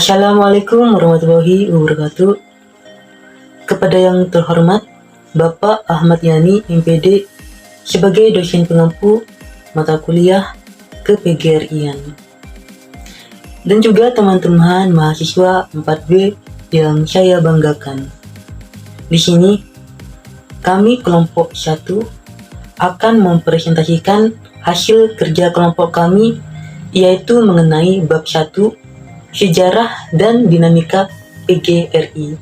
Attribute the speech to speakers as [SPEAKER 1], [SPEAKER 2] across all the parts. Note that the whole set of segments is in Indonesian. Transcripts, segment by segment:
[SPEAKER 1] Assalamualaikum warahmatullahi wabarakatuh. Kepada yang terhormat Bapak Ahmad Yani, MPD, sebagai dosen pengampu mata kuliah ke-PGRI-an. Dan juga teman-teman mahasiswa 4B yang saya banggakan. Di sini, kami kelompok 1 akan mempresentasikan hasil kerja kelompok kami, yaitu mengenai bab 1, sejarah dan dinamika PGRI.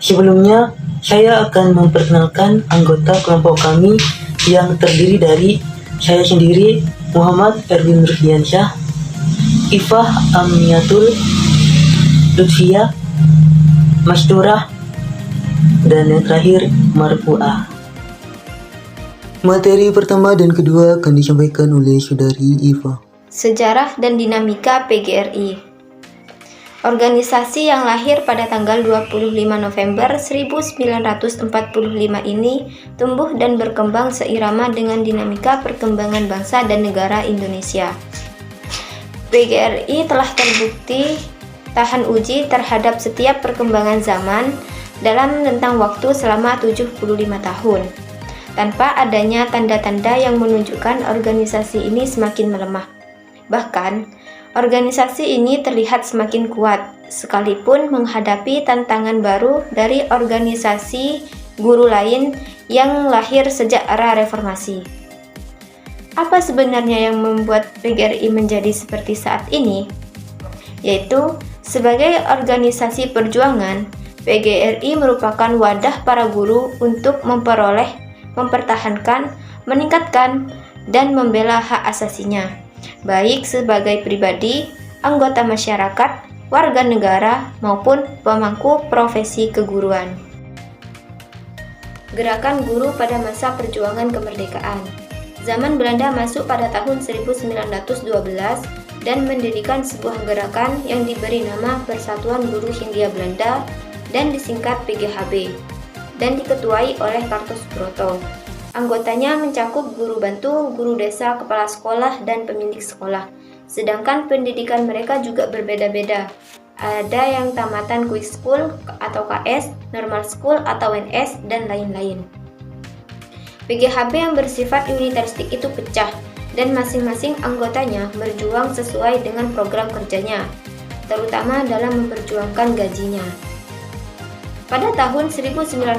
[SPEAKER 1] Sebelumnya, saya akan memperkenalkan anggota kelompok kami yang terdiri dari saya sendiri, Muhammad Erwin Rusdiansyah, Ifah Amniatul, Lutfia, Masturah, dan yang terakhir Marfu'ah. Materi pertama dan kedua akan disampaikan oleh Saudari Ifah.
[SPEAKER 2] Sejarah dan dinamika PGRI. Organisasi yang lahir pada tanggal 25 November 1945 ini tumbuh dan berkembang seirama dengan dinamika perkembangan bangsa dan negara Indonesia. PGRI telah terbukti tahan uji terhadap setiap perkembangan zaman dalam rentang waktu selama 75 tahun, tanpa adanya tanda-tanda yang menunjukkan organisasi ini semakin melemah. Bahkan, organisasi ini terlihat semakin kuat, sekalipun menghadapi tantangan baru dari organisasi guru lain yang lahir sejak era reformasi. Apa sebenarnya yang membuat PGRI menjadi seperti saat ini? Yaitu, sebagai organisasi perjuangan, PGRI merupakan wadah para guru untuk memperoleh, mempertahankan, meningkatkan, dan membela hak asasinya, baik sebagai pribadi, anggota masyarakat, warga negara, maupun pemangku profesi keguruan. Gerakan guru pada masa perjuangan kemerdekaan. Zaman Belanda masuk pada tahun 1912 dan mendirikan sebuah gerakan yang diberi nama Persatuan Guru Hindia Belanda dan disingkat PGHB, dan diketuai oleh Kartosuproto. Anggotanya mencakup guru bantu, guru desa, kepala sekolah, dan pemilik sekolah. Sedangkan pendidikan mereka juga berbeda-beda. Ada yang tamatan Quick School atau KS, Normal School atau NS, dan lain-lain. PGHB yang bersifat unitaristik itu pecah, dan masing-masing anggotanya berjuang sesuai dengan program kerjanya, terutama dalam memperjuangkan gajinya. Pada tahun 1919,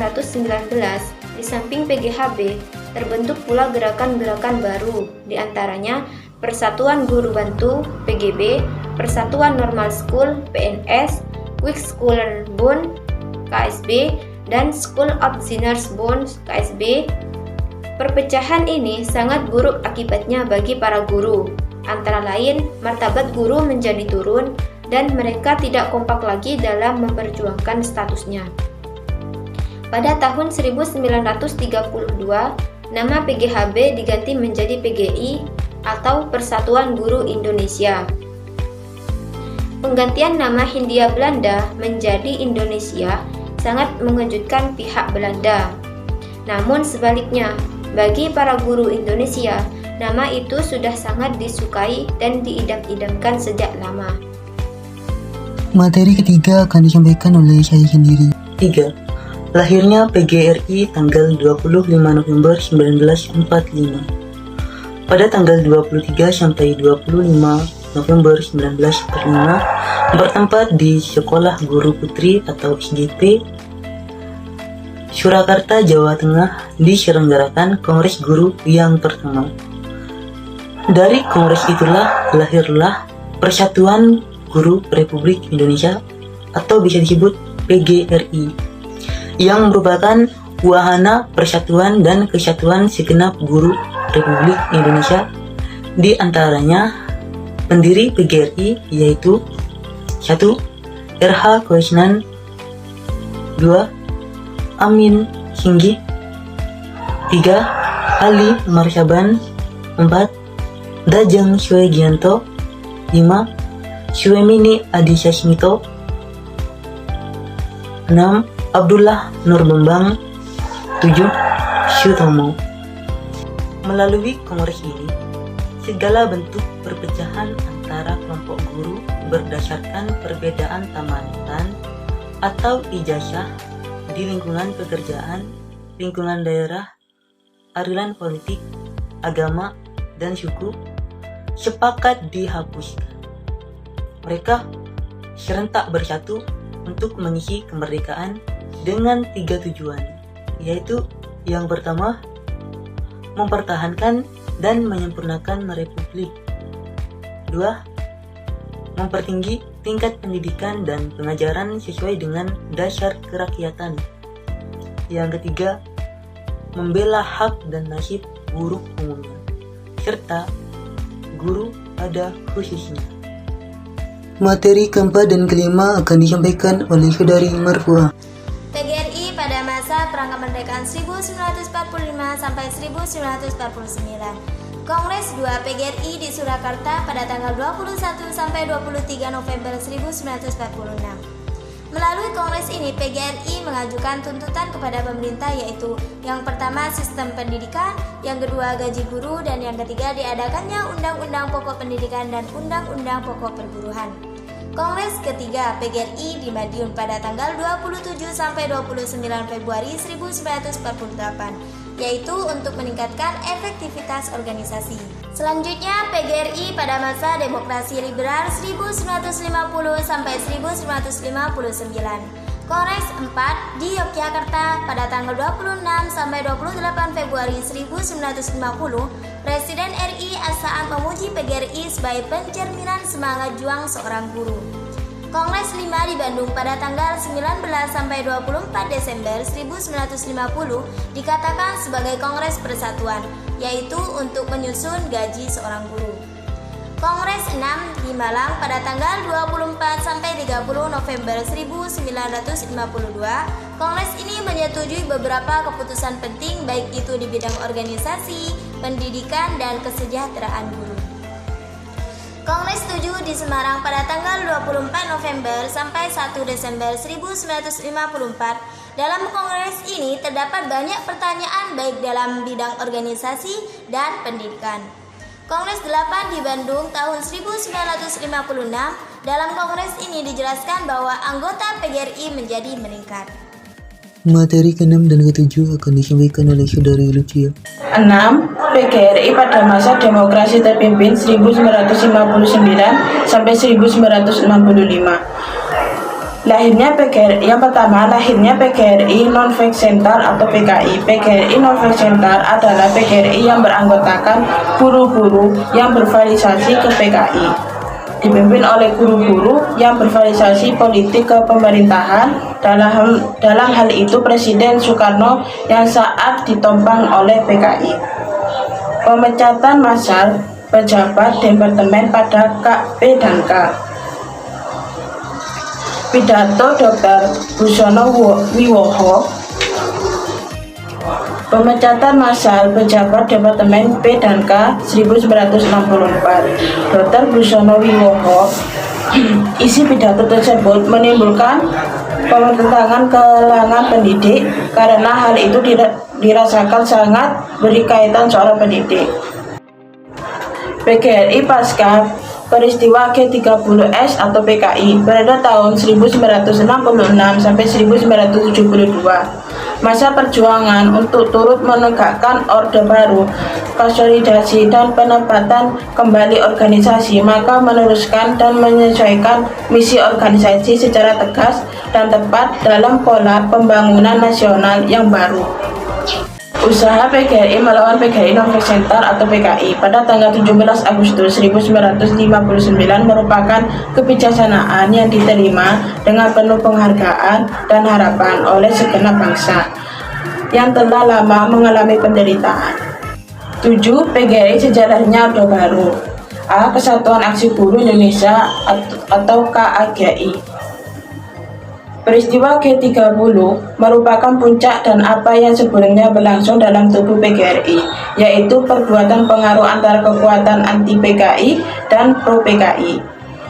[SPEAKER 2] di samping PGHB, terbentuk pula gerakan-gerakan baru, diantaranya Persatuan Guru Bantu (PGB), Persatuan Normal School (PNS), Quick Schooler Bund (KSB), dan School of Sinners Bund (KSB). Perpecahan ini sangat buruk akibatnya bagi para guru. Antara lain, martabat guru menjadi turun dan mereka tidak kompak lagi dalam memperjuangkan statusnya. Pada tahun 1932, nama PGHB diganti menjadi PGI atau Persatuan Guru Indonesia. Penggantian nama Hindia Belanda menjadi Indonesia sangat mengejutkan pihak Belanda. Namun sebaliknya, bagi para guru Indonesia, nama itu sudah sangat disukai dan diidam-idamkan sejak lama.
[SPEAKER 1] Materi ketiga akan disampaikan oleh saya sendiri. 3. Lahirnya PGRI tanggal 25 November 1945. Pada tanggal 23 sampai 25 November 1945 bertempat di Sekolah Guru Putri atau SGP Surakarta, Jawa Tengah, diselenggarakan Kongres Guru yang pertama. Dari kongres itulah lahirlah Persatuan Guru Republik Indonesia atau bisa disebut PGRI, yang merupakan wahana persatuan dan kesatuan segenap guru Republik Indonesia. Di antaranya pendiri PGRI yaitu 1. RH Koesnan, 2. Amin Singgi, 3. Ali Marsaban, 4. Dajeng Suegianto, 5. Suemini Adisasmito, 6. Abdullah Nurbambang, 7. Sutomo. Melalui kongres ini, segala bentuk perpecahan antara kelompok berdasarkan perbedaan tamatan atau ijazah di lingkungan pekerjaan, lingkungan daerah, aliran politik, agama, dan suku sepakat dihapuskan. Mereka serentak bersatu untuk mengisi kemerdekaan dengan 3 tujuan, yaitu yang pertama, mempertahankan dan menyempurnakan Republik. 2. Mempertinggi tingkat pendidikan dan pengajaran sesuai dengan dasar kerakyatan. Yang ketiga, membela hak dan nasib buruh umumnya, serta guru pada khususnya. Materi keempat dan kelima akan disampaikan oleh Saudari Marfuah.
[SPEAKER 2] PGRI pada masa Perang Kemerdekaan 1945 sampai 1949. Kongres 2 PGRI di Surakarta pada tanggal 21 sampai 23 November 1946. Melalui kongres ini, PGRI mengajukan tuntutan kepada pemerintah, yaitu yang pertama sistem pendidikan, yang kedua gaji guru, dan yang ketiga diadakannya Undang-Undang Pokok Pendidikan dan Undang-Undang Pokok Perburuhan. Kongres ketiga PGRI di Madiun pada tanggal 27 sampai 29 Februari 1948, yaitu untuk meningkatkan efektivitas organisasi. Selanjutnya, PGRI pada masa demokrasi liberal 1950 sampai 1959. Kongres 4 di Yogyakarta pada tanggal 26 sampai 28 Februari 1950, Presiden RI saat memuji PGRI sebagai pencerminan semangat juang seorang guru. Kongres 5 di Bandung pada tanggal 19 sampai 24 Desember 1950 dikatakan sebagai Kongres Persatuan, yaitu untuk menyusun gaji seorang guru. Kongres 6 di Malang pada tanggal 24 sampai 30 November 1952. Kongres ini menyetujui beberapa keputusan penting, baik itu di bidang organisasi, pendidikan, dan kesejahteraan guru. Kongres 7 di Semarang pada tanggal 24 November sampai 1 Desember 1954. Dalam kongres ini terdapat banyak pertanyaan baik dalam bidang organisasi dan pendidikan. Kongres 8 di Bandung tahun 1956. Dalam kongres ini dijelaskan bahwa anggota PGRI menjadi meningkat.
[SPEAKER 1] Materi ke-6 dan ke-7 akan disampaikan oleh Saudari Lucia.
[SPEAKER 3] 6. PGRI pada masa demokrasi terpimpin 1959 sampai 1965. Lahirnya PGRI, yang pertama, lahirnya PGRI Non-Fact Center atau PKI. PGRI Non-Fact Center adalah PGRI yang beranggotakan guru-guru yang bervalisasi ke PKI, dipimpin oleh guru-guru yang bervalisasi politik ke pemerintahan. Dalam hal itu Presiden Soekarno yang saat ditopang oleh PKI. Pemecatan massal pejabat departemen pada KP dan K. Pidato Dr. Busono Wiwoho. Pemecatan massal pejabat departemen P dan K 1964. Dr. Busono Wiwoho. Isi pidato tersebut menimbulkan pertentangan kalangan pendidik karena hal itu dirasakan sangat berkaitan seorang pendidik. PGRI pasca peristiwa G30S atau PKI pada tahun 1966 sampai 1972. Masa perjuangan untuk turut menegakkan Orde Baru, konsolidasi dan penempatan kembali organisasi, maka meneruskan dan menyesuaikan misi organisasi secara tegas dan tepat dalam pola pembangunan nasional yang baru. Usaha PGRI melawan PGRI Non-Fact Center atau PKI pada tanggal 17 Agustus 1959 merupakan kebijaksanaan yang diterima dengan penuh penghargaan dan harapan oleh segenap bangsa yang telah lama mengalami penderitaan. 7. PGRI sejarahnya Orde Baru. A. Kesatuan Aksi Buruh Indonesia atau KAGI. Peristiwa G30 merupakan puncak dan apa yang sebelumnya berlangsung dalam tubuh PGRI, yaitu perbuatan pengaruh antara kekuatan anti-PKI dan pro-PKI,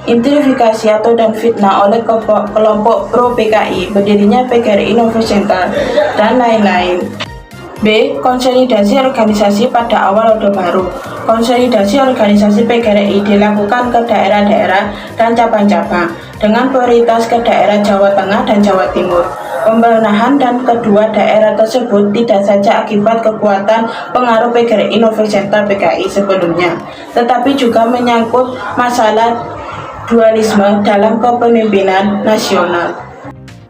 [SPEAKER 3] intimidasi atau dan fitnah oleh kelompok pro-PKI, berdirinya PGRI Non-Fact Center, dan lain-lain. B. Konsolidasi organisasi pada awal Orde Baru. Konsolidasi organisasi PGRI dilakukan ke daerah-daerah dan cabang-cabang dengan prioritas ke daerah Jawa Tengah dan Jawa Timur. Pembenahan dan kedua daerah tersebut tidak saja akibat kekuatan pengaruh PGRI Novel serta PKI sebelumnya, tetapi juga menyangkut masalah dualisme dalam kepemimpinan nasional.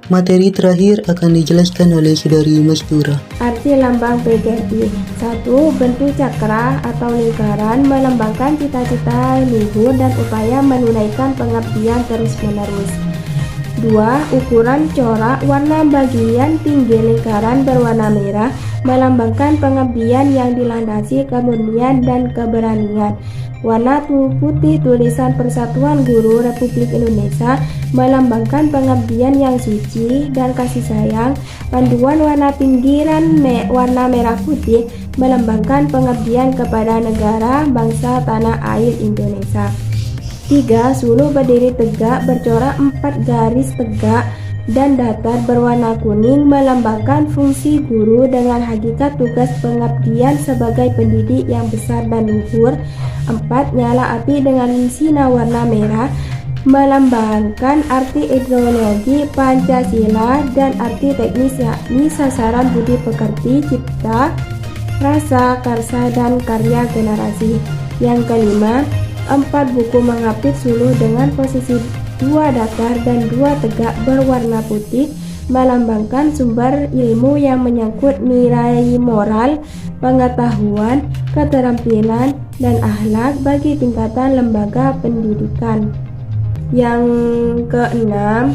[SPEAKER 1] Materi terakhir akan dijelaskan oleh Saudari Mastura.
[SPEAKER 4] Arti lambang PGRI. 1. Bentuk cakra atau lingkaran melambangkan cita-cita, luhur, dan upaya menunaikan pengabdian terus-menerus. 2. Ukuran corak warna bagian tinggi lingkaran berwarna merah melambangkan pengabdian yang dilandasi kemurnian dan keberanian. Warna putih tulisan Persatuan Guru Republik Indonesia melambangkan pengabdian yang suci dan kasih sayang. Panduan warna pinggiran warna merah putih melambangkan pengabdian kepada negara, bangsa, tanah air Indonesia. 3. Suluh berdiri tegak bercorak 4 garis tegak dan datar berwarna kuning melambangkan fungsi guru dengan hakikat tugas pengabdian sebagai pendidik yang besar dan luhur. 4. Nyala api dengan sinar warna merah melambangkan arti ideologi Pancasila dan arti teknis yakni sasaran budi pekerti, cipta, rasa, karsa, dan karya generasi. Yang kelima, 4 buku mengapit suluh dengan posisi 2 datar dan 2 tegak berwarna putih melambangkan sumber ilmu yang menyangkut nilai moral, pengetahuan, keterampilan, dan akhlak bagi tingkatan lembaga pendidikan. Yang keenam,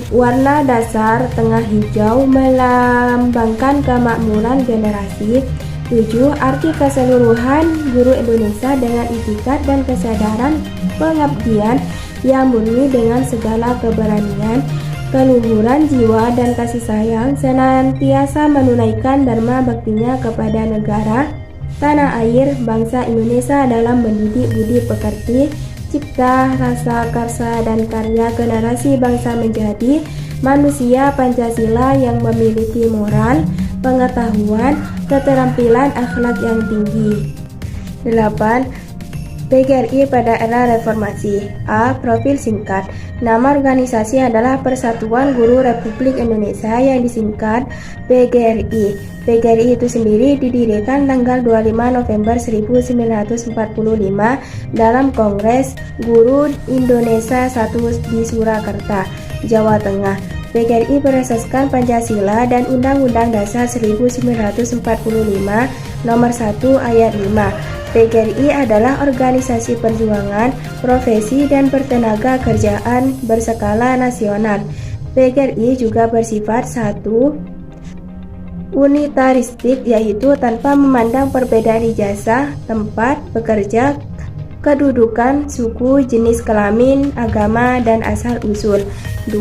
[SPEAKER 4] warna dasar tengah hijau melambangkan kemakmuran generasi. 7. Arti keseluruhan guru Indonesia dengan itikat dan kesadaran pengabdian yang murni dengan segala keberanian, keluhuran jiwa dan kasih sayang, senantiasa menunaikan dharma baktinya kepada negara, tanah air, bangsa Indonesia dalam mendidik budi pekerti, cipta, rasa, karsa, dan karya generasi bangsa menjadi manusia Pancasila yang memiliki moral, pengetahuan, keterampilan akhlak yang tinggi. 8. PGRI pada era reformasi. A. Profil singkat. Nama organisasi adalah Persatuan Guru Republik Indonesia yang disingkat PGRI. PGRI itu sendiri didirikan tanggal 25 November 1945 dalam Kongres Guru Indonesia I di Surakarta, Jawa Tengah. PGRI berasaskan Pancasila dan Undang-Undang Dasar 1945 Nomor 1 Ayat 5. PGRI adalah organisasi perjuangan, profesi, dan pertenaga kerjaan berskala nasional. PGRI juga bersifat unitaristik, yaitu tanpa memandang perbedaan ijazah, tempat bekerja, kedudukan, suku, jenis kelamin, agama, dan asal-usul. 2.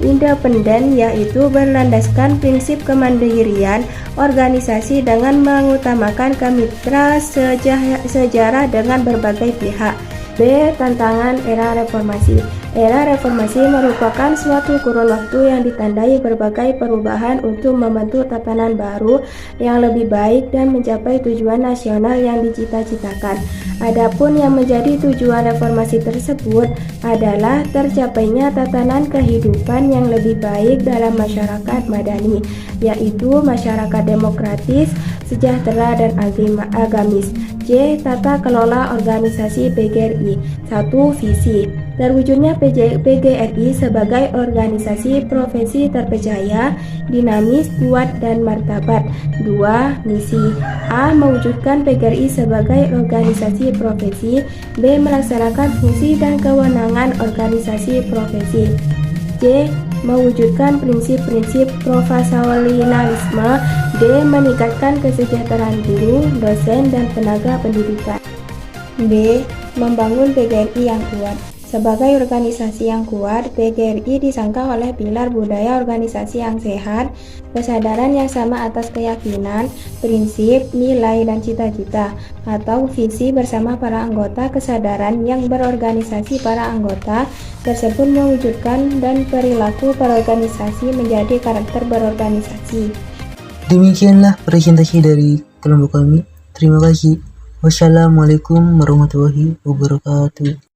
[SPEAKER 4] Independen, yaitu berlandaskan prinsip kemandirian organisasi dengan mengutamakan kemitra sejarah dengan berbagai pihak. B. Tantangan era reformasi. Era reformasi merupakan suatu kurun waktu yang ditandai berbagai perubahan untuk membentuk tatanan baru yang lebih baik dan mencapai tujuan nasional yang dicita-citakan. Adapun yang menjadi tujuan reformasi tersebut adalah tercapainya tatanan kehidupan yang lebih baik dalam masyarakat madani, yaitu masyarakat demokratis, sejahtera, dan agamis. J. Tata kelola organisasi PGRI. 1. Visi. Terwujudnya PGRI sebagai organisasi profesi terpercaya, dinamis, kuat, dan martabat. 2. Misi. A. Mewujudkan PGRI sebagai organisasi profesi. B. Melaksanakan fungsi dan kewenangan organisasi profesi. C. Mewujudkan prinsip-prinsip profesionalisme. D. Meningkatkan kesejahteraan guru, dosen, dan tenaga pendidikan. B. Membangun PGRI yang kuat. Sebagai organisasi yang kuat, PGRI disangka oleh pilar budaya organisasi yang sehat, kesadaran yang sama atas keyakinan, prinsip, nilai, dan cita-cita, atau visi bersama para anggota. Kesadaran yang berorganisasi para anggota tersebut mewujudkan dan perilaku berorganisasi menjadi karakter berorganisasi.
[SPEAKER 1] Demikianlah presentasi dari kelompok kami. Terima kasih. Wassalamualaikum warahmatullahi wabarakatuh.